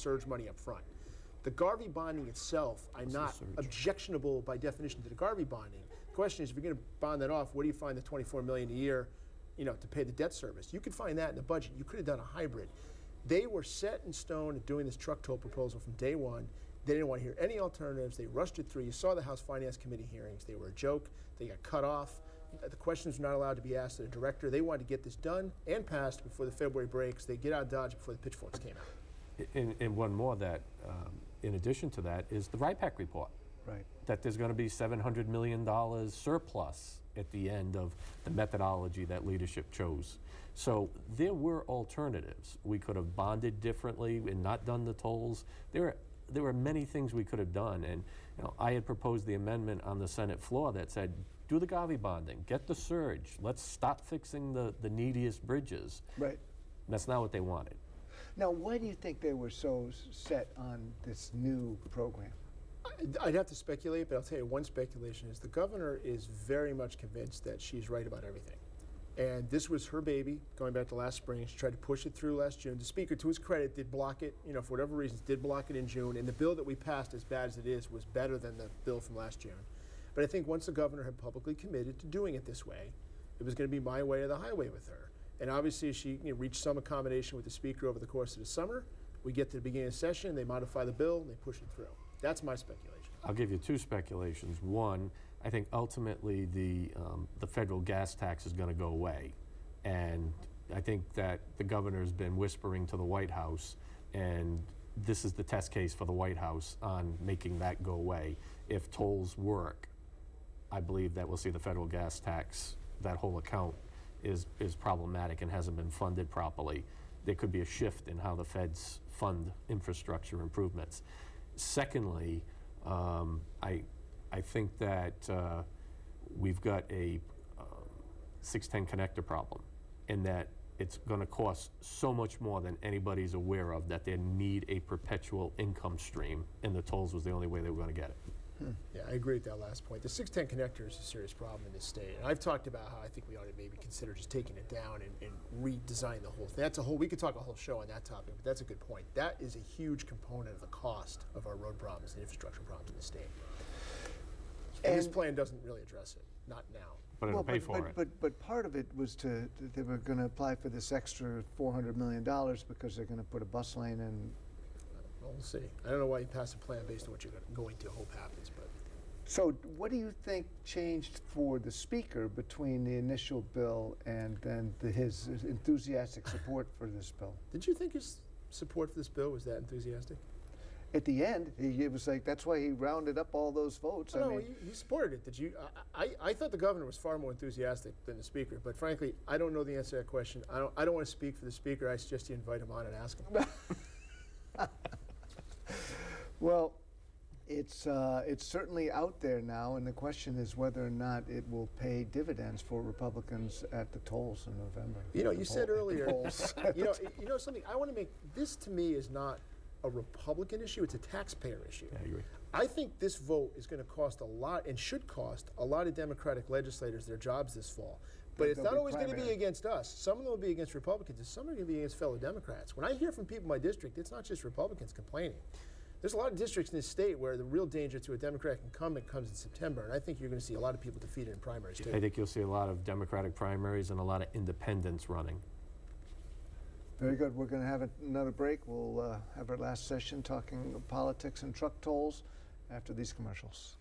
surge money up front. The Garvey bonding itself, I'm not objectionable by definition to the Garvey bonding. The question is, if you're going to bond that off, where do you find the $24 million a year, to pay the debt service? You could find that in the budget. You could have done a hybrid. They were set in stone at doing this truck toll proposal from day one. They didn't want to hear any alternatives. They rushed it through. You saw the House Finance Committee hearings. They were a joke. They got cut off. The questions were not allowed to be asked to the director. They wanted to get this done and passed before the February breaks. They get out of Dodge before the pitchforks came out. And one more that, in addition to that, is the RIPAC report. Right. That there's going to be $700 million surplus at the end of the methodology that leadership chose. So there were alternatives. We could have bonded differently and not done the tolls. There were many things we could have done. And I had proposed the amendment on the Senate floor that said, do the Garvey bonding, get the surge, let's stop fixing the neediest bridges. Right. That's not what they wanted. Now, why do you think they were so set on this new program? I'd have to speculate, but I'll tell you one speculation is the governor is very much convinced that she's right about everything. And this was her baby, going back to last spring. She tried to push it through last June. The Speaker, to his credit, did block it, for whatever reasons, did block it in June. And the bill that we passed, as bad as it is, was better than the bill from last June. But I think once the governor had publicly committed to doing it this way, it was going to be my way or the highway with her. And obviously, she reached some accommodation with the Speaker over the course of the summer. We get to the beginning of session, they modify the bill, and they push it through. That's my speculation. I'll give you two speculations. One, I think ultimately the federal gas tax is going to go away. And I think that the governor's been whispering to the White House, and this is the test case for the White House on making that go away. If tolls work, I believe that we'll see the federal gas tax, that whole account is problematic and hasn't been funded properly. There could be a shift in how the feds fund infrastructure improvements. Secondly, I think that we've got a 610 connector problem, in that it's going to cost so much more than anybody's aware of that they need a perpetual income stream, and the tolls was the only way they were going to get it. Yeah, I agree with that last point. The 610 connector is a serious problem in this state. And I've talked about how I think we ought to maybe consider just taking it down and redesigning the whole thing. We could talk a whole show on that topic, but that's a good point. That is a huge component of the cost of our road problems and infrastructure problems in the state. And this plan doesn't really address it, not now. But it'll pay for it. But part of it was they were going to apply for this extra $400 million because they're going to put a bus lane in. Well, we'll see. I don't know why you pass a plan based on what you're going to hope happens, but. So what do you think changed for the Speaker between the initial bill and then his enthusiastic support for this bill? Did you think his support for this bill was that enthusiastic? At the end, it was like, that's why he rounded up all those votes. No, he supported it. Did you? I thought the governor was far more enthusiastic than the Speaker, but frankly, I don't know the answer to that question. I don't want to speak for the Speaker. I suggest you invite him on and ask him. Well, it's certainly out there now, and the question is whether or not it will pay dividends for Republicans at the tolls in November. You said earlier, something I want to make. This to me is not a Republican issue, it's a taxpayer issue. I agree. I think this vote is going to cost a lot, and should cost a lot of Democratic legislators their jobs this fall. But it's not always going to be against us. Some of them will be against Republicans, and some are going to be against fellow Democrats. When I hear from people in my district, it's not just Republicans complaining. There's a lot of districts in this state where the real danger to a Democratic incumbent comes in September, and I think you're going to see a lot of people defeated in primaries, too. I think you'll see a lot of Democratic primaries and a lot of independents running. Very good. We're going to have another break. We'll have our last session talking politics and truck tolls after these commercials.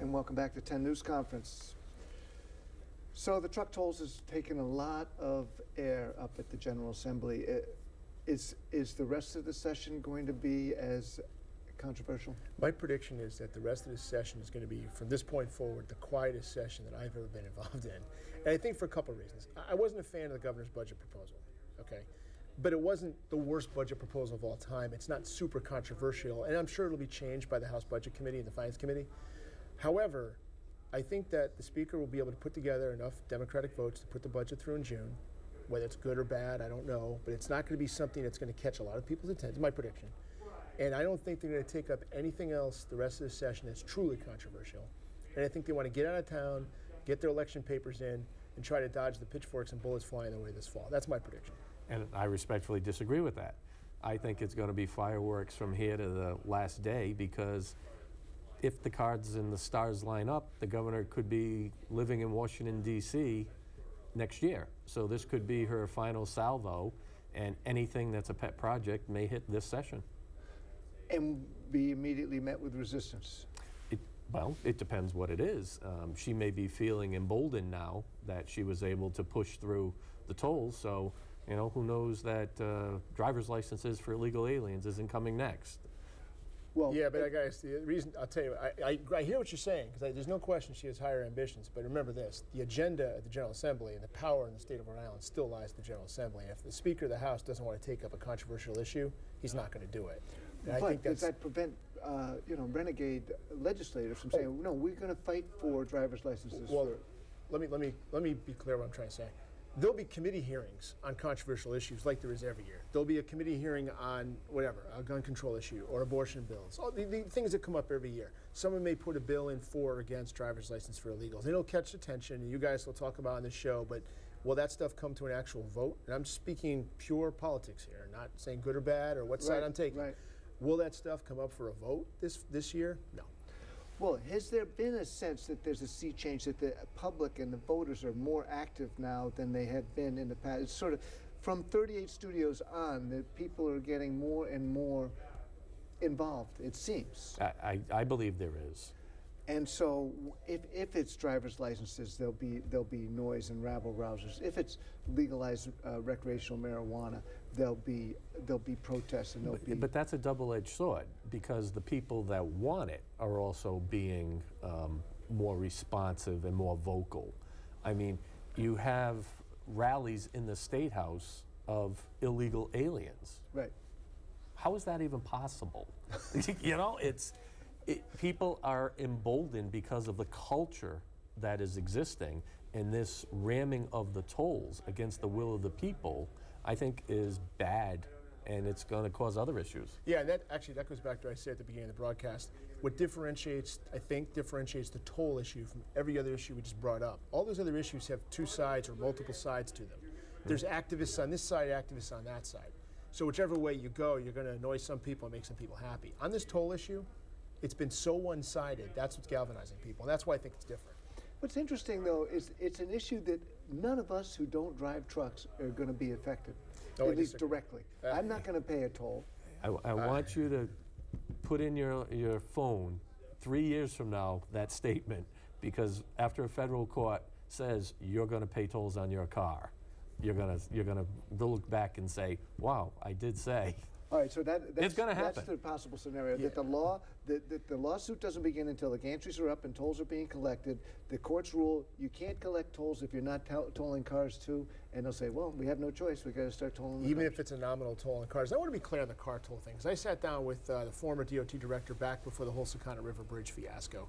and welcome back to 10 News Conference. So the truck tolls has taken a lot of air up at the General Assembly. Is the rest of the session going to be as controversial? My prediction is that the rest of this session is going to be, from this point forward, the quietest session that I've ever been involved in. And I think for a couple of reasons. I wasn't a fan of the governor's budget proposal, okay? But it wasn't the worst budget proposal of all time. It's not super controversial, and I'm sure it'll be changed by the House Budget Committee and the Finance Committee. However, I think that the Speaker will be able to put together enough Democratic votes to put the budget through in June. Whether it's good or bad, I don't know, but it's not going to be something that's going to catch a lot of people's attention, my prediction. And I don't think they're going to take up anything else the rest of the session that's truly controversial. And I think they want to get out of town, get their election papers in, and try to dodge the pitchforks and bullets flying their way this fall. That's my prediction. And I respectfully disagree with that. I think it's going to be fireworks from here to the last day, because if the cards and the stars line up, the governor could be living in Washington, D.C. next year. So this could be her final salvo, and anything that's a pet project may hit this session. And be immediately met with resistance. Well, it depends what it is. She may be feeling emboldened now that she was able to push through the tolls, so you know, who knows that driver's licenses for illegal aliens isn't coming next. Well, yeah, but guys, the reason, I'll tell you, I hear what you're saying, because there's no question she has higher ambitions, but remember this, the agenda at the General Assembly and the power in the state of Rhode Island still lies at the General Assembly. And if the Speaker of the House doesn't want to take up a controversial issue, he's not going to do it. And But does that prevent renegade legislators from saying, no, we're going to fight for driver's licenses? Well, let me be clear what I'm trying to say. There'll be committee hearings on controversial issues like there is every year. There'll be a committee hearing on whatever, a gun control issue or abortion bills, all the things that come up every year. Someone may put a bill in for or against driver's license for illegals. And it'll catch attention, and you guys will talk about it on the show, but will that stuff come to an actual vote? And I'm speaking pure politics here, not saying good or bad or what side I'm taking. Right. Will that stuff come up for a vote this year? No. Well, has there been a sense that there's a sea change, that the public and the voters are more active now than they had been in the past? It's sort of from 38 studios on that people are getting more and more involved, it seems. I believe there is. And so if it's driver's licenses, there'll be noise and rabble rousers. If it's legalized recreational marijuana, there'll be protests and there'll be. But that's a double-edged sword, because the people that want it are also being more responsive and more vocal. I mean, you have rallies in the State House of illegal aliens. Right. How is that even possible? You know, people are emboldened because of the culture that is existing, and this ramming of the tolls against the will of the people, I think, is bad, and it's going to cause other issues. Yeah, and that goes back to what I said at the beginning of the broadcast. What differentiates the toll issue from every other issue we just brought up. All those other issues have two sides or multiple sides to them. There's activists on this side, activists on that side. So whichever way you go, you're going to annoy some people and make some people happy. On this toll issue, it's been so one-sided. That's what's galvanizing people, and that's why I think it's different. What's interesting, though, is it's an issue that none of us who don't drive trucks are going to be affected, at least directly. I'm not going to pay a toll. I want you to put in your phone 3 years from now that statement, because after a federal court says you're going to pay tolls on your car, you're going to look back and say, wow, I did say. All right, so it's going to happen. That's the possible scenario, that the lawsuit doesn't begin until the gantries are up and tolls are being collected. The courts rule you can't collect tolls if you're not tolling cars too, and they'll say, well, we have no choice. We've got to start tolling the Even cars. if it's a nominal toll on cars. I want to be clear on the car toll thing, because I sat down with the former DOT director back before the whole Sakana River Bridge fiasco.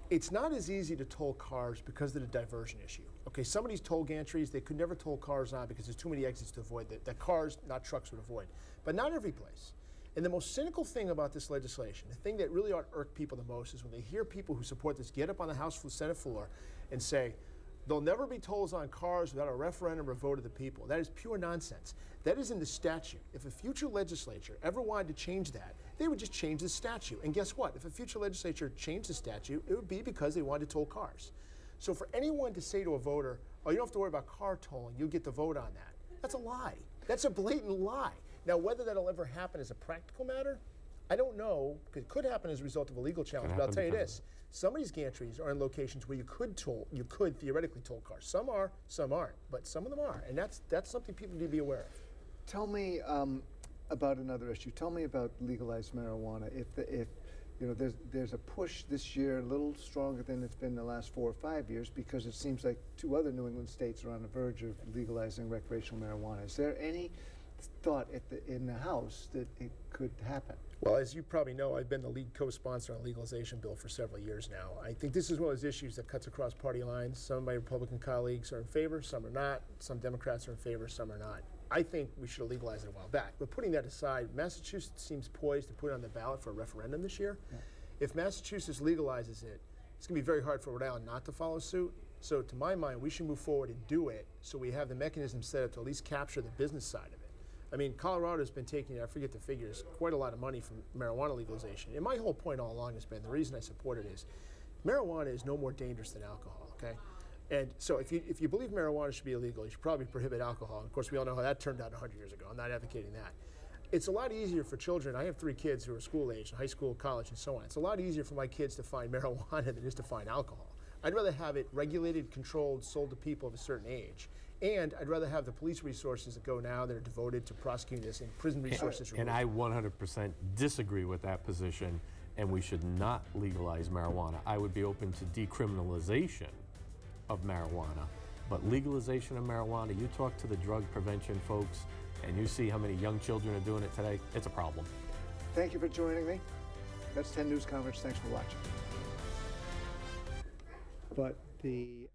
It's not as easy to toll cars because of the diversion issue. Okay, some of these toll gantries, they could never toll cars on because there's too many exits to avoid that cars, not trucks, would avoid. But not every place. And the most cynical thing about this legislation, the thing that really ought to irk people the most, is when they hear people who support this get up on the House Senate floor and say, there'll never be tolls on cars without a referendum or vote of the people. That is pure nonsense. That is in the statute. If a future legislature ever wanted to change that, they would just change the statute. And guess what? If a future legislature changed the statute, it would be because they wanted to toll cars. So for anyone to say to a voter, oh, you don't have to worry about car tolling, you'll get the vote on that, that's a lie. That's a blatant lie. Now, whether that'll ever happen as a practical matter, I don't know, because it could happen as a result of a legal challenge, but I'll tell you this. Some of these gantries are in locations where you could theoretically toll cars. Some are, some aren't, but some of them are, and that's something people need to be aware of. Tell me about another issue. Tell me about legalized marijuana. If you know, there's a push this year, a little stronger than it's been the last 4 or 5 years, because it seems like 2 other New England states are on the verge of legalizing recreational marijuana. Is there any thought in the House that it could happen? Well, as you probably know, I've been the lead co-sponsor on a legalization bill for several years now. I think this is one of those issues that cuts across party lines. Some of my Republican colleagues are in favor, some are not. Some Democrats are in favor, some are not. I think we should have legalized it a while back. But putting that aside, Massachusetts seems poised to put it on the ballot for a referendum this year. Yeah. If Massachusetts legalizes it, it's going to be very hard for Rhode Island not to follow suit. So to my mind, we should move forward and do it so we have the mechanism set up to at least capture the business side of it. I mean, Colorado's been taking, I forget the figures, quite a lot of money from marijuana legalization. And my whole point all along has been, the reason I support it is, marijuana is no more dangerous than alcohol, okay? And so if you believe marijuana should be illegal, you should probably prohibit alcohol. And of course, we all know how that turned out 100 years ago. I'm not advocating that. It's a lot easier for children. I have 3 kids who are school age, high school, college, and so on. It's a lot easier for my kids to find marijuana than it is to find alcohol. I'd rather have it regulated, controlled, sold to people of a certain age. And I'd rather have the police resources that go now that are devoted to prosecuting this, and prison resources. And I 100% disagree with that position, and we should not legalize marijuana. I would be open to decriminalization of marijuana, but legalization of marijuana, you talk to the drug prevention folks, and you see how many young children are doing it today, it's a problem. Thank you for joining me. That's 10 News Conference. Thanks for watching. But the